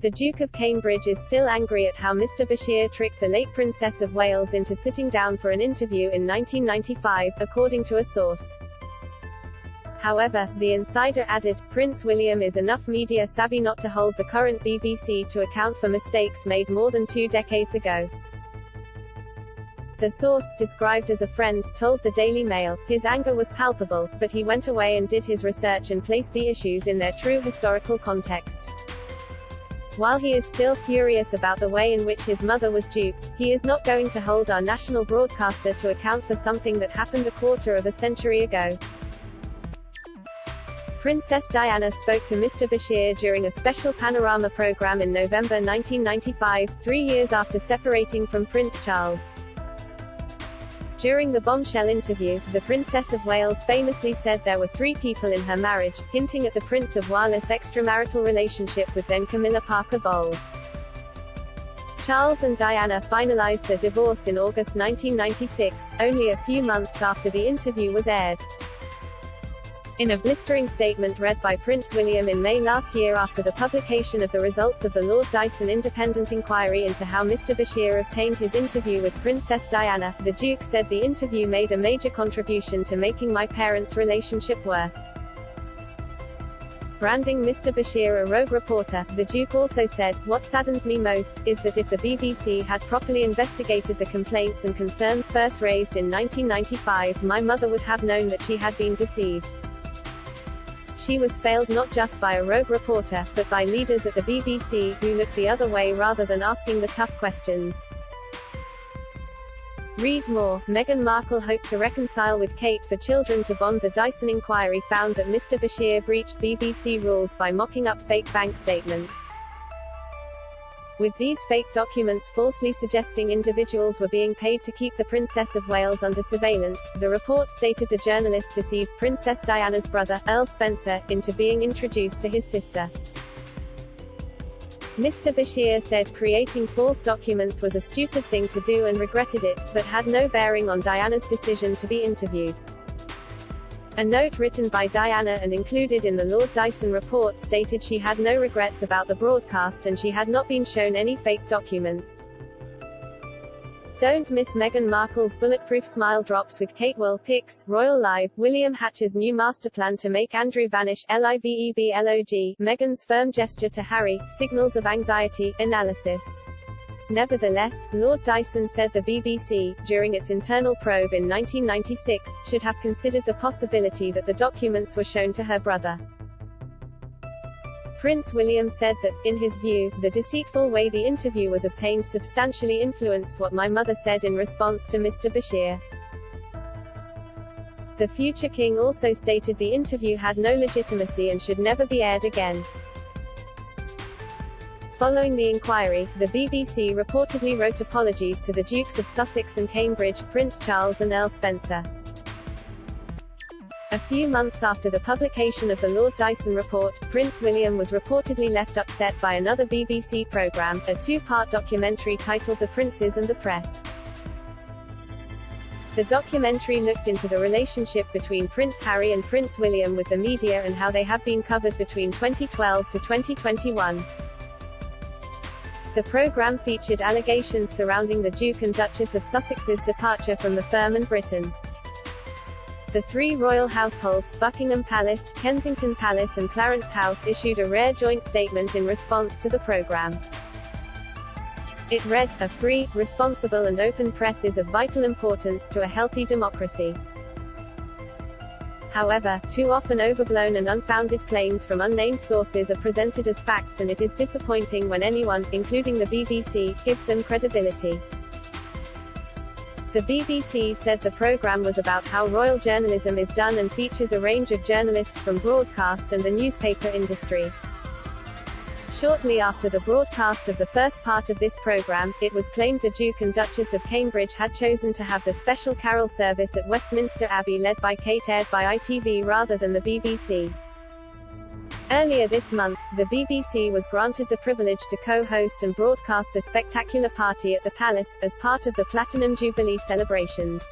The Duke of Cambridge is still angry at how Mr Bashir tricked the late Princess of Wales into sitting down for an interview in 1995, according to a source. However, the insider added, Prince William is enough media savvy not to hold the current BBC to account for mistakes made more than 2 decades ago. The source, described as a friend, told the Daily Mail, his anger was palpable, but he went away and did his research and placed the issues in their true historical context. While he is still furious about the way in which his mother was duped, he is not going to hold our national broadcaster to account for something that happened a quarter of a century ago. Princess Diana spoke to Mr Bashir during a special panorama program in November 1995, 3 years after separating from Prince Charles. During the bombshell interview, the Princess of Wales famously said there were 3 people in her marriage, hinting at the Prince of Wales' extramarital relationship with then Camilla Parker Bowles. Charles and Diana finalized their divorce in August 1996, only a few months after the interview was aired. In a blistering statement read by Prince William in May last year after the publication of the results of the Lord Dyson independent inquiry into how Mr Bashir obtained his interview with Princess Diana, the Duke said the interview made a major contribution to making my parents' relationship worse. Branding Mr Bashir a rogue reporter, the Duke also said, what saddens me most, is that if the BBC had properly investigated the complaints and concerns first raised in 1995, my mother would have known that she had been deceived. She was failed not just by a rogue reporter, but by leaders at the BBC, who looked the other way rather than asking the tough questions. Read more. Meghan Markle hoped to reconcile with Kate for children to bond. The Dyson inquiry found that Mr Bashir breached BBC rules by mocking up fake bank statements. With these fake documents falsely suggesting individuals were being paid to keep the Princess of Wales under surveillance, the report stated the journalist deceived Princess Diana's brother, Earl Spencer, into being introduced to his sister. Mr Bashir said creating false documents was a stupid thing to do and regretted it, but had no bearing on Diana's decision to be interviewed. A note written by Diana and included in the Lord Dyson report stated she had no regrets about the broadcast and she had not been shown any fake documents. Don't miss Meghan Markle's bulletproof smile drops with Kate Will Pics, Royal Live, William Hatcher's new master plan to make Andrew vanish, LIVEBLOG, Meghan's firm gesture to Harry, signals of anxiety, analysis. Nevertheless, Lord Dyson said the BBC, during its internal probe in 1996, should have considered the possibility that the documents were shown to her brother. Prince William said that, in his view, the deceitful way the interview was obtained substantially influenced what my mother said in response to Mr Bashir. The future king also stated the interview had no legitimacy and should never be aired again. Following the inquiry, the BBC reportedly wrote apologies to the Dukes of Sussex and Cambridge, Prince Charles and Earl Spencer. A few months after the publication of the Lord Dyson report, Prince William was reportedly left upset by another BBC programme, a 2-part documentary titled The Princes and the Press. The documentary looked into the relationship between Prince Harry and Prince William with the media and how they have been covered between 2012 to 2021. The programme featured allegations surrounding the Duke and Duchess of Sussex's departure from the firm and Britain. The 3 royal households, Buckingham Palace, Kensington Palace and Clarence House, issued a rare joint statement in response to the programme. It read, "A free, responsible and open press is of vital importance to a healthy democracy." However, too often overblown and unfounded claims from unnamed sources are presented as facts, and it is disappointing when anyone, including the BBC, gives them credibility. The BBC said the programme was about how royal journalism is done and features a range of journalists from broadcast and the newspaper industry. Shortly after the broadcast of the first part of this programme, it was claimed the Duke and Duchess of Cambridge had chosen to have the special carol service at Westminster Abbey led by Kate aired by ITV rather than the BBC. Earlier this month, the BBC was granted the privilege to co-host and broadcast the spectacular party at the Palace, as part of the Platinum Jubilee celebrations.